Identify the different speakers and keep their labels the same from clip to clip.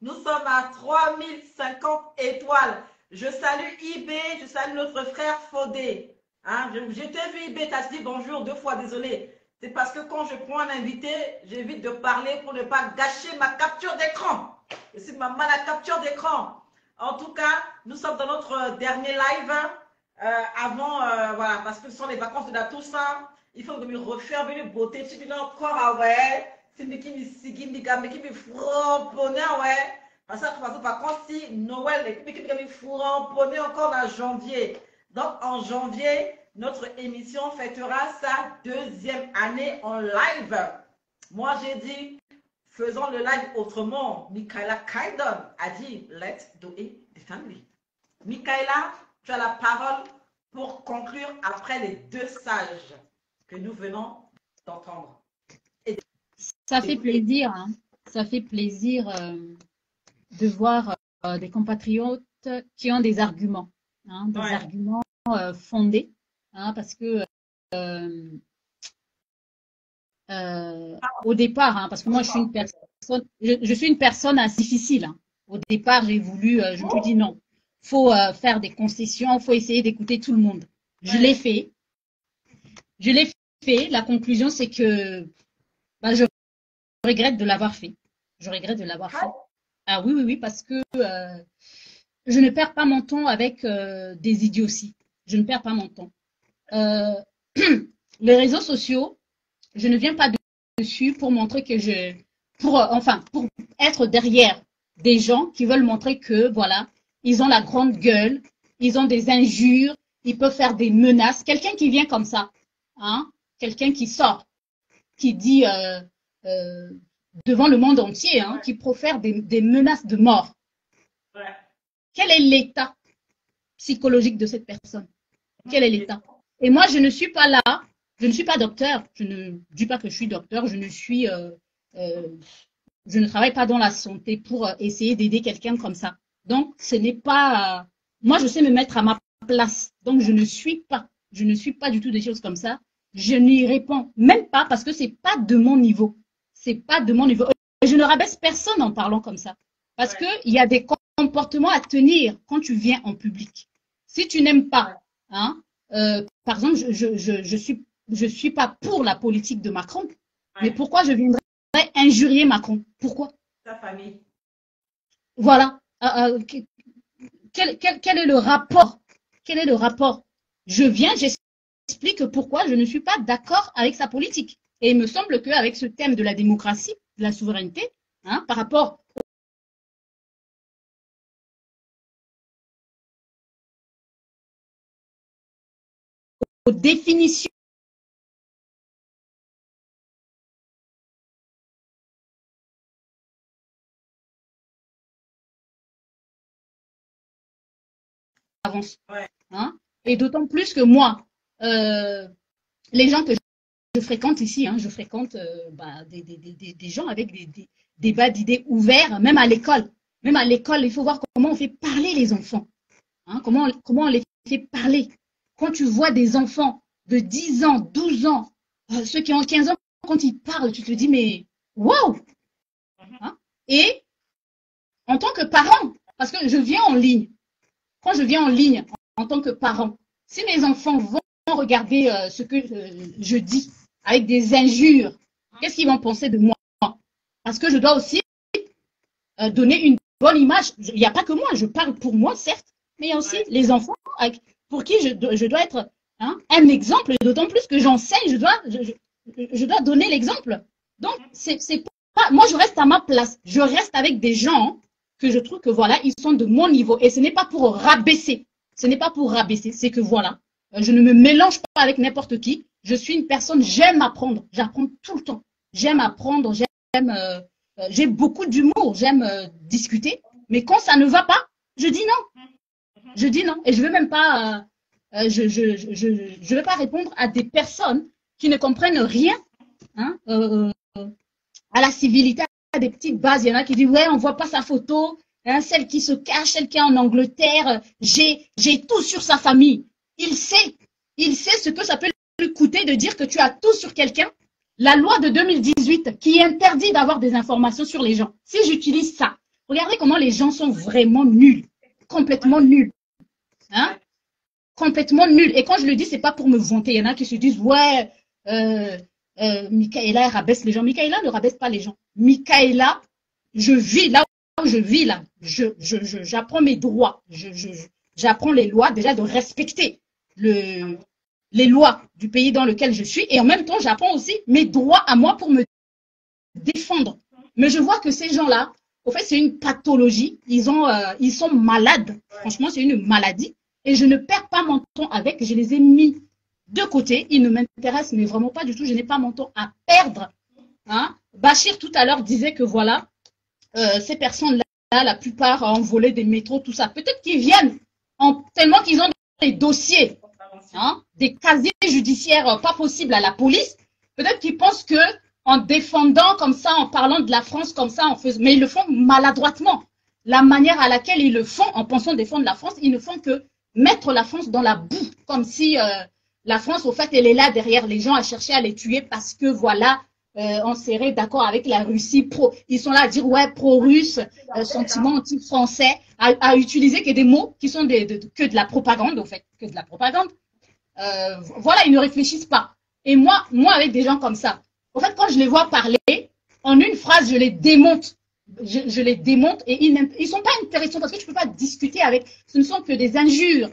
Speaker 1: Nous sommes à 3050 étoiles. Je salue IB, je salue notre frère Fodé. Hein, je t'ai vu IB, t'as dit bonjour 2 fois, désolé. C'est parce que quand je prends un invité, j'évite de parler pour ne pas gâcher ma capture d'écran. Et c'est ma capture d'écran. En tout cas, nous sommes dans notre dernier live avant, voilà, parce que ce sont les vacances de la Toussaint. Il faut me refaire une beauté. Tu dis encore, ah ouais, c'est une qui me framponner, ouais. Parce que par contre, si Noël, qui me framponner encore en janvier. Donc, en janvier, notre émission fêtera sa 2e année en live. Moi, j'ai dit, faisons le live autrement. Michaela Kaidon a dit, let's do it differently. Michaela, tu as la parole pour conclure après les 2 sages que nous venons d'entendre.
Speaker 2: Ça fait plaisir, hein. Ça fait plaisir de voir des compatriotes qui ont des arguments, hein, des arguments fondés, hein, parce que au départ, hein, parce que moi je suis une personne assez difficile. Hein. Au départ, j'ai voulu, je me suis dit non, faut faire des concessions, faut essayer d'écouter tout le monde. Je l'ai fait. Je l'ai fait. La conclusion, c'est que je regrette de l'avoir fait. Je regrette de l'avoir fait. Ah oui, oui, oui, parce que je ne perds pas mon temps avec des idioties. Je ne perds pas mon temps. Les réseaux sociaux, je ne viens pas dessus pour montrer que pour être derrière des gens qui veulent montrer que, voilà, ils ont la grande gueule, ils ont des injures, ils peuvent faire des menaces. Quelqu'un qui vient comme ça, hein, quelqu'un qui sort, qui dit devant le monde entier, hein, qui profère des menaces de mort. Quel est l'état psychologique de cette personne? Quel est l'état? Et moi, je ne suis pas là, je ne suis pas docteur, je ne dis pas que je suis docteur, je ne travaille pas dans la santé pour essayer d'aider quelqu'un comme ça. Donc, ce n'est pas... moi, je sais me mettre à ma place. Donc, je ne suis pas du tout des choses comme ça. Je n'y réponds même pas parce que c'est pas de mon niveau. C'est pas de mon niveau. Et je ne rabaisse personne en parlant comme ça. Parce que il y a des comportements à tenir quand tu viens en public. Si tu n'aimes pas, hein, par exemple, je suis pas pour la politique de Macron, mais pourquoi je viendrais injurier Macron? Pourquoi?
Speaker 1: Sa famille.
Speaker 2: Voilà. Quel est le rapport? Quel est le rapport? Je viens, j'explique pourquoi je ne suis pas d'accord avec sa politique. Et il me semble qu'avec ce thème de la démocratie, de la souveraineté, hein, par rapport aux définitions avance. Hein, et d'autant plus que moi, les gens que je fréquente ici, hein, je fréquente des gens avec des débats d'idées ouverts, même à l'école. Même à l'école, il faut voir comment on fait parler les enfants. Hein, comment on les fait parler. Quand tu vois des enfants de 10 ans, 12 ans, ceux qui ont 15 ans, quand ils parlent, tu te dis, mais waouh! Hein? Et en tant que parent, parce que je viens en ligne, quand je viens en ligne en tant que parent, si mes enfants vont regarder ce que je dis avec des injures, qu'est-ce qu'ils vont penser de moi? Parce que je dois aussi donner une bonne image. Il n'y a pas que moi, je parle pour moi, certes, mais il y a aussi les enfants pour qui je dois être un exemple, et d'autant plus que j'enseigne, je dois donner l'exemple. Donc, c'est pas, moi, je reste à ma place. Je reste avec des gens que je trouve que voilà, ils sont de mon niveau. Et ce n'est pas pour rabaisser. Ce n'est pas pour rabaisser. C'est que voilà, je ne me mélange pas avec n'importe qui. Je suis une personne, j'aime apprendre. J'apprends tout le temps. J'aime apprendre, j'ai beaucoup d'humour, j'aime discuter. Mais quand ça ne va pas, je dis non. Je dis non. Et je ne veux même pas, je veux pas répondre à des personnes qui ne comprennent rien hein, à la civilité, à des petites bases. Il y en a qui disent, ouais, on voit pas sa photo, hein, celle qui se cache, celle qui est en Angleterre, j'ai tout sur sa famille. Il sait ce que ça peut lui coûter de dire que tu as tout sur quelqu'un. La loi de 2018 qui interdit d'avoir des informations sur les gens. Si j'utilise ça Regardez comment les gens sont vraiment nuls, complètement nuls. Hein? Complètement nuls. Et quand je le dis, c'est pas pour me vanter. Il y en a qui se disent, ouais, Michaela rabaisse les gens. Michaela ne rabaisse pas les gens. Michaela, je vis là où je vis là. J'apprends mes droits. J'apprends les lois, déjà de respecter les lois du pays dans lequel je suis. Et en même temps, j'apprends aussi mes droits à moi pour me défendre. Mais je vois que ces gens-là, au fait, c'est une pathologie. Ils sont malades. Franchement, c'est une maladie. Et je ne perds pas mon temps avec. Je les ai mis de côté. Ils ne m'intéressent, mais vraiment pas du tout. Je n'ai pas mon temps à perdre. Hein? Bachir, tout à l'heure, disait que voilà, ces personnes-là, la plupart ont volé des métros, tout ça. Peut-être qu'ils viennent tellement qu'ils ont des dossiers, hein, des casiers judiciaires pas possibles à la police. Peut-être qu'ils pensent que en défendant comme ça, en parlant de la France comme ça, mais ils le font maladroitement. La manière à laquelle ils le font, en pensant défendre la France, ils ne font que mettre la France dans la boue, comme si la France, au fait, elle est là derrière les gens à chercher à les tuer parce que voilà, on serait d'accord avec la Russie. Ils sont là à dire ouais, pro-russe, sentiment anti-français, à utiliser que des mots qui sont que de la propagande, au fait, que de la propagande. Voilà, ils ne réfléchissent pas. Et moi, avec des gens comme ça, en fait, quand je les vois parler, en une phrase, je les démonte. Je les démonte et ils ne sont pas intéressants parce que tu ne peux pas discuter avec. Ce ne sont que des injures.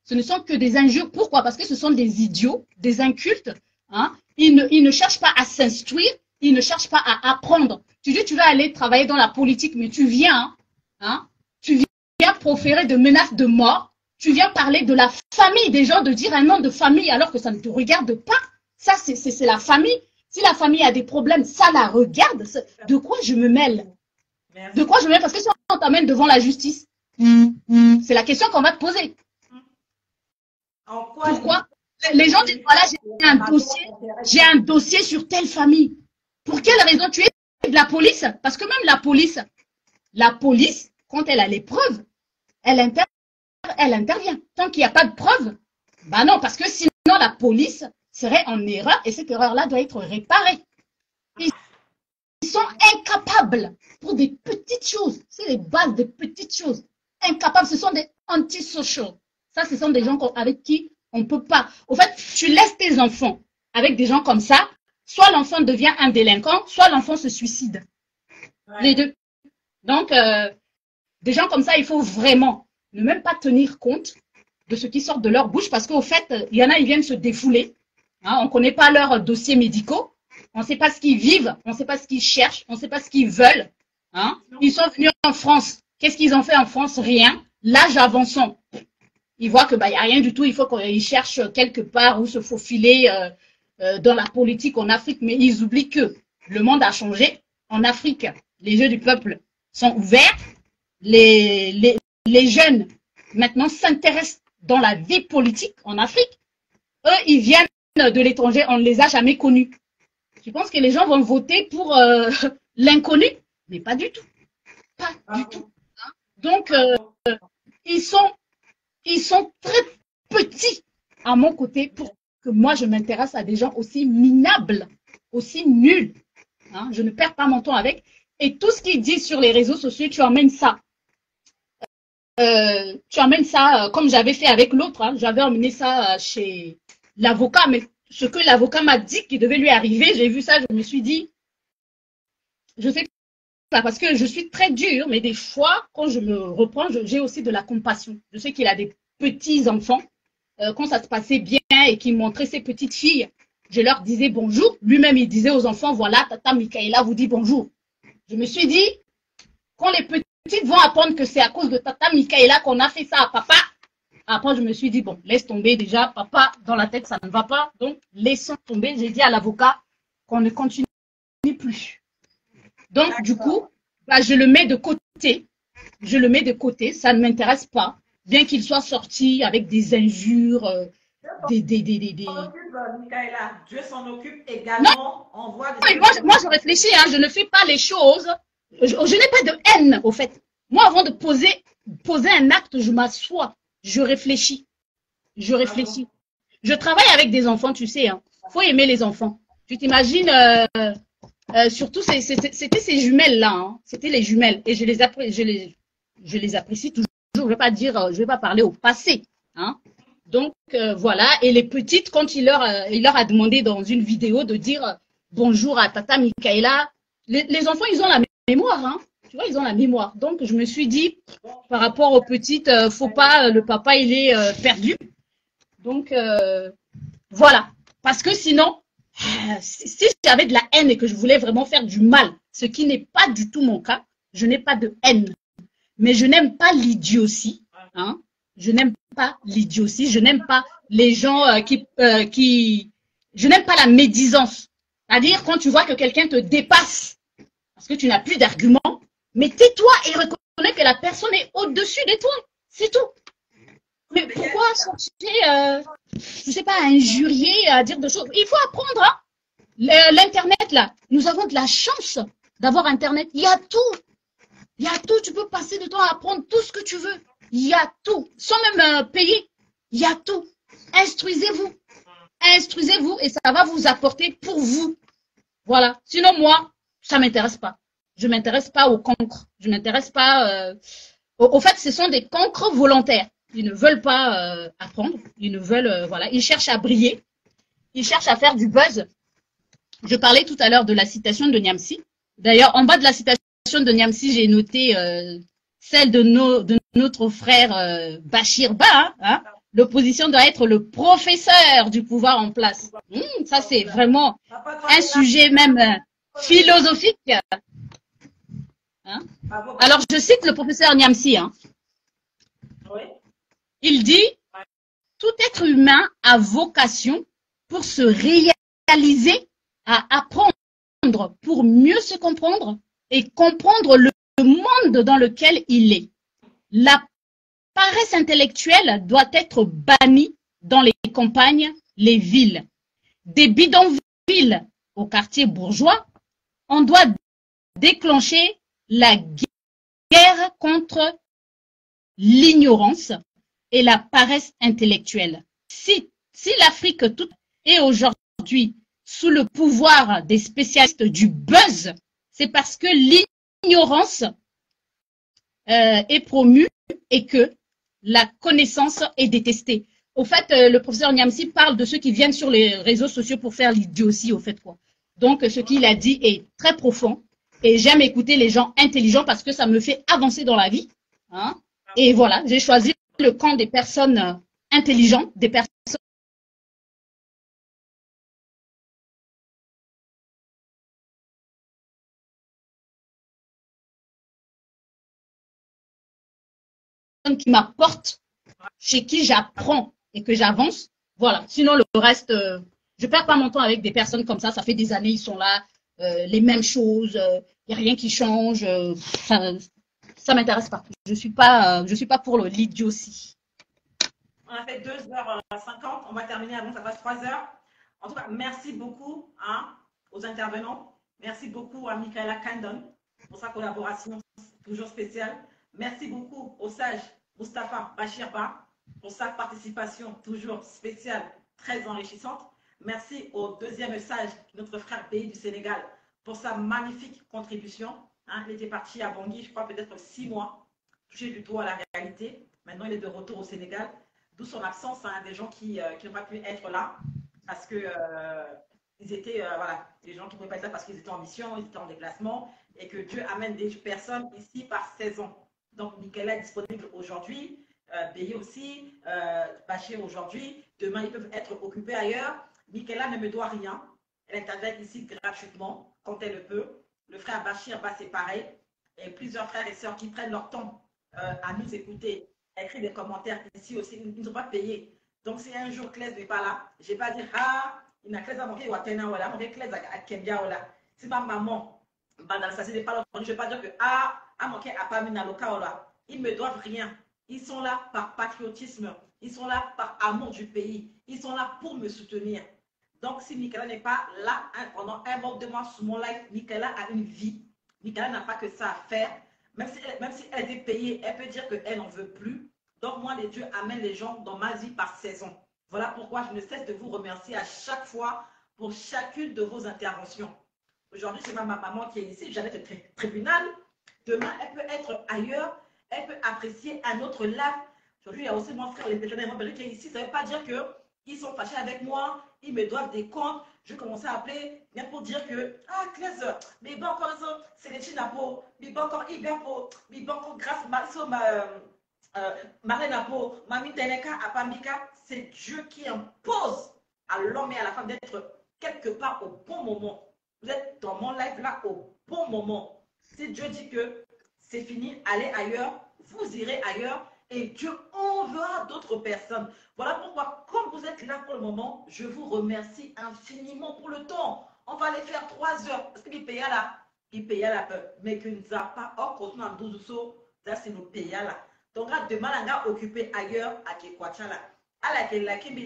Speaker 2: Ce ne sont que des injures. Pourquoi? Parce que ce sont des idiots, des incultes. Hein? Ils ne cherchent pas à s'instruire. Ils ne cherchent pas à apprendre. Tu dis, tu vas aller travailler dans la politique, mais tu viens, hein? Tu viens proférer de menaces de mort. Tu viens parler de la famille des gens, de dire un nom de famille alors que ça ne te regarde pas. Ça, c'est la famille. Si la famille a des problèmes, ça la regarde. De quoi je me mêle? De quoi je me mêle? Parce que si on t'amène devant la justice, c'est la question qu'on va te poser. Pourquoi? Les gens disent, voilà, j'ai un dossier sur telle famille. Pour quelle raison? Tu es de la police? Parce que même la police, quand elle a les preuves, elle intervient. Tant qu'il n'y a pas de preuves, bah non, parce que sinon la police serait en erreur et cette erreur-là doit être réparée. Ils sont incapables pour des petites choses. C'est les bases des petites choses. Incapables, ce sont des antisociaux. Ça, ce sont des gens avec qui on ne peut pas. Au fait, tu laisses tes enfants avec des gens comme ça, soit l'enfant devient un délinquant, soit l'enfant se suicide. Ouais. Les deux. Donc, des gens comme ça, il faut vraiment ne même pas tenir compte de ce qui sort de leur bouche parce qu'au fait, il y en a, ils viennent se défouler. Hein, on ne connaît pas leurs dossiers médicaux. On ne sait pas ce qu'ils vivent. On ne sait pas ce qu'ils cherchent. On ne sait pas ce qu'ils veulent. Hein. Ils sont venus en France. Qu'est-ce qu'ils ont fait en France? Rien. L'âge avançant. Ils voient que y a rien du tout. Il faut qu'ils cherchent quelque part où se faufiler dans la politique en Afrique. Mais ils oublient que le monde a changé. En Afrique, les yeux du peuple sont ouverts. Les jeunes, maintenant, s'intéressent dans la vie politique en Afrique. Eux, ils viennent de l'étranger. On ne les a jamais connus. Je pense que les gens vont voter pour l'inconnu, mais pas du tout. Pas du tout. Hein? Donc, ils sont très petits à mon côté pour que moi, je m'intéresse à des gens aussi minables, aussi nuls. Hein? Je ne perds pas mon temps avec. Et tout ce qu'ils disent sur les réseaux sociaux, tu emmènes ça. Comme j'avais fait avec l'autre. Hein? J'avais emmené ça chez l'avocat, mais ce que l'avocat m'a dit qui devait lui arriver, j'ai vu ça, je me suis dit, je sais pas, parce que je suis très dure, mais des fois, quand je me reprends, j'ai aussi de la compassion. Je sais qu'il a des petits-enfants. Quand ça se passait bien et qu'il montrait ses petites filles, je leur disais bonjour. Lui-même, il disait aux enfants, voilà, tata Michaela vous dit bonjour. Je me suis dit, quand les petites vont apprendre que c'est à cause de tata Michaela qu'on a fait ça à papa, après, je me suis dit, bon, laisse tomber déjà, papa, dans la tête, ça ne va pas. Donc, laissons tomber. J'ai dit à l'avocat qu'on ne continue plus. Donc, du coup, je le mets de côté. Je le mets de côté. Ça ne m'intéresse pas. Bien qu'il soit sorti avec des injures,
Speaker 1: Dieu s'en occupe également.
Speaker 2: Non, moi, je réfléchis. Hein, je ne fais pas les choses. Je n'ai pas de haine, au fait. Moi, avant de poser un acte, je m'assois. Je réfléchis. Je travaille avec des enfants, tu sais. Hein. Faut aimer les enfants. Tu t'imagines surtout, c'était ces jumelles-là. Hein. C'était les jumelles. Et je les apprécie toujours. Je vais pas dire, je vais pas parler au passé. Hein. Donc, voilà. Et les petites, quand il leur a demandé dans une vidéo de dire bonjour à Tata Michaela, les enfants, ils ont la mémoire. Hein. Tu vois, ils ont la mémoire. Donc, je me suis dit, par rapport aux petites, faut pas, le papa, il est perdu. Donc, voilà. Parce que sinon, si j'avais de la haine et que je voulais vraiment faire du mal, ce qui n'est pas du tout mon cas, je n'ai pas de haine. Mais je n'aime pas l'idiotie. Hein. Je n'aime pas l'idiotie. Je n'aime pas les gens je n'aime pas la médisance. C'est-à-dire quand tu vois que quelqu'un te dépasse parce que tu n'as plus d'arguments, mais tais-toi et reconnais que la personne est au-dessus de toi. C'est tout. Mais pourquoi chercher, je ne sais pas, à injurier, à dire des choses? Il faut apprendre. Hein. L'Internet, là, nous avons de la chance d'avoir Internet. Il y a tout. Il y a tout. Tu peux passer de temps à apprendre tout ce que tu veux. Il y a tout. Sans même payer. Il y a tout. Instruisez-vous. Instruisez-vous et ça va vous apporter pour vous. Voilà. Sinon, moi, ça ne m'intéresse pas. Je ne m'intéresse pas aux cancres. Je ne m'intéresse pas. Au fait, ce sont des cancres volontaires. Ils ne veulent pas apprendre. Ils ne veulent. Voilà. Ils cherchent à briller. Ils cherchent à faire du buzz. Je parlais tout à l'heure de la citation de Niamsi. D'ailleurs, en bas de la citation de Niamsi, j'ai noté celle de notre frère Bachir Ba. Hein. L'opposition doit être le professeur du pouvoir en place. Ça, c'est vraiment un sujet même philosophique. Hein. Alors, je cite le professeur Niamsi. Hein. Il dit « Tout être humain a vocation pour se réaliser à apprendre pour mieux se comprendre et comprendre le monde dans lequel il est. La paresse intellectuelle doit être bannie dans les campagnes, les villes. Des bidonvilles au quartier bourgeois, on doit déclencher la guerre contre l'ignorance et la paresse intellectuelle. Si l'Afrique toute est aujourd'hui sous le pouvoir des spécialistes du buzz, c'est parce que l'ignorance est promue et que la connaissance est détestée. Au fait, le professeur Niamsi parle de ceux qui viennent sur les réseaux sociaux pour faire l'idiotie, au fait, quoi. Donc, ce qu'il a dit est très profond et j'aime écouter les gens intelligents parce que ça me fait avancer dans la vie. Hein. Et voilà, j'ai choisi le camp des personnes intelligentes, des personnes qui m'apportent, chez qui j'apprends et que j'avance. Voilà. Sinon, le reste, je perds pas mon temps avec des personnes comme ça. Ça fait des années, ils sont là, les mêmes choses. Il n'y a rien qui change. Ça m'intéresse pas. Je suis pas pour l'idiotie.
Speaker 1: On a fait 2h50. On va terminer avant que ça fasse 3h. En tout cas, merci beaucoup hein, aux intervenants. Merci beaucoup à Michaela Kandon pour sa collaboration toujours spéciale. Merci beaucoup au sage Moustapha Bachirba pour sa participation toujours spéciale, très enrichissante. Merci au deuxième sage, notre frère pays du Sénégal, pour sa magnifique contribution. Hein, il était parti à Bangui, je crois peut-être 6 mois, touché du doigt à la réalité. Maintenant, il est de retour au Sénégal, d'où son absence, hein, des gens qui n'ont pas pu être là parce que ils étaient, voilà, des gens qui ne pouvaient pas être là parce qu'ils étaient en mission, ils étaient en déplacement et que Dieu amène des personnes ici par saison. Donc, Michaela est disponible aujourd'hui, Béé aussi, Bachir aujourd'hui. Demain, ils peuvent être occupés ailleurs. Michaela ne me doit rien. Elle intervient ici gratuitement quand elle le peut. Le frère Bachir, c'est pareil. Et plusieurs frères et sœurs qui prennent leur temps à nous écouter, écrire des commentaires ici aussi. Ils ne sont pas payés. Donc, si un jour Claise n'est pas là, je ne vais pas dire ah, il n'a Claise à manquer ou à Tena ou à manquer Claise à Kembia ou là. Si ma maman, ça c'est pas je ne vais pas dire que ah, à manquer à Pamina Loka ou là. Ils ne me doivent rien. Ils sont là par patriotisme. Ils sont là par amour du pays. Ils sont là pour me soutenir. Donc, si Michaela n'est pas là hein, pendant un mois, 2 mois sur mon live, Michaela a une vie. Michaela n'a pas que ça à faire. Même si elle est payée, elle peut dire qu'elle n'en veut plus. Donc, moi, les dieux amènent les gens dans ma vie par saison. Voilà pourquoi je ne cesse de vous remercier à chaque fois pour chacune de vos interventions. Aujourd'hui, c'est ma maman qui est ici, j'allais au tribunal. Demain, elle peut être ailleurs, elle peut apprécier un autre live. Aujourd'hui, il y a aussi mon frère, les pétroliers qui est ici. Ça ne veut pas dire qu'ils sont fâchés avec moi, ils me doivent des comptes. Je commençais à appeler, bien pour dire que, ah, Claire, mais bon, encore ça, c'est les Chinapo, mais bon, encore Iberpo, mais bon, encore grâce Marlène Apo, Mami Teneka, Apamika, c'est Dieu qui impose à l'homme et à la femme d'être quelque part au bon moment. Vous êtes dans mon live là au bon moment. Si Dieu dit que c'est fini, allez ailleurs, vous irez ailleurs et Dieu enverra d'autres personnes. Voilà pourquoi, comme vous êtes là pour le moment, je vous remercie infiniment pour le temps. On va aller faire 3 heures. Parce qu'il paye là. Il paye là. Mais qu'il ne a pas. Or, quand on a 12 sauts, ça c'est nous payer là. Donc, demain, on va occuper ailleurs à Kekwacha là. À la Kelaki,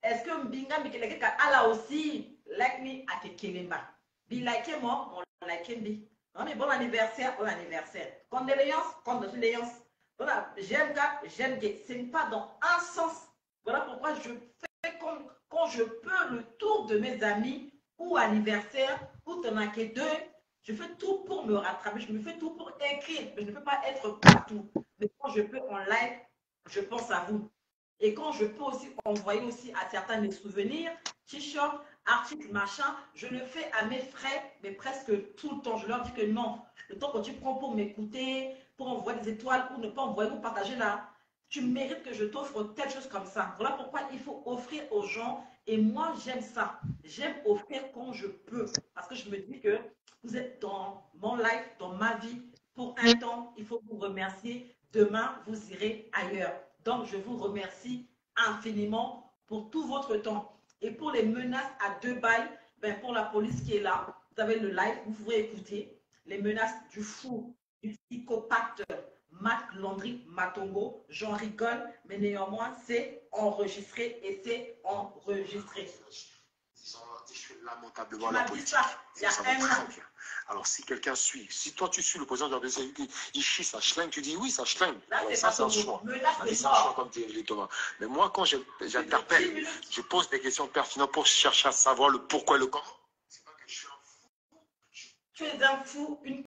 Speaker 1: est-ce que Mbinga Mikeleka a aussi like me à Kekelemba? Bi like moi, on like me. Non, mais bon anniversaire, bon anniversaire. Condoléances, condoléances. Voilà, j'aime gars, j'aime gay. Ce n'est pas dans un sens. Voilà pourquoi je fais quand je peux le tour de mes amis ou anniversaire, ou t'en as que 2. Je fais tout pour me rattraper, je me fais tout pour écrire, mais je ne peux pas être partout. Mais quand je peux en live, je pense à vous. Et quand je peux aussi envoyer aussi à certains mes souvenirs, t-shirts, articles, machin, je le fais à mes frais, mais presque tout le temps. Je leur dis que non, le temps que tu prends pour m'écouter, pour envoyer des étoiles, ou ne pas envoyer ou partager là, tu mérites que je t'offre telle chose comme ça. Voilà pourquoi il faut offrir aux gens. Et moi, j'aime ça. J'aime offrir quand je peux. Parce que je me dis que vous êtes dans mon life, dans ma vie. Pour un temps, il faut vous remercier. Demain, vous irez ailleurs. Donc, je vous remercie infiniment pour tout votre temps. Et pour les menaces à 2 balles, ben pour la police qui est là, vous avez le live, vous pourrez écouter les menaces du fou, du psychopathe Marc Landry Matongo. J'en rigole, mais néanmoins, c'est enregistré et c'est enregistré.
Speaker 3: Je suis lamentablement la politique. Ça va très bien. Alors, si quelqu'un suit, si toi tu suis le président de la BCI, il chie, ça schlingue, tu dis oui, ça schlingue. Ça, c'est un choix. C'est un choix, comme dit Thomas. Mais moi, quand j'interpelle, je pose des questions pertinentes pour chercher à savoir le pourquoi et le comment. C'est pas que je suis un fou.
Speaker 1: Tu es un fou, une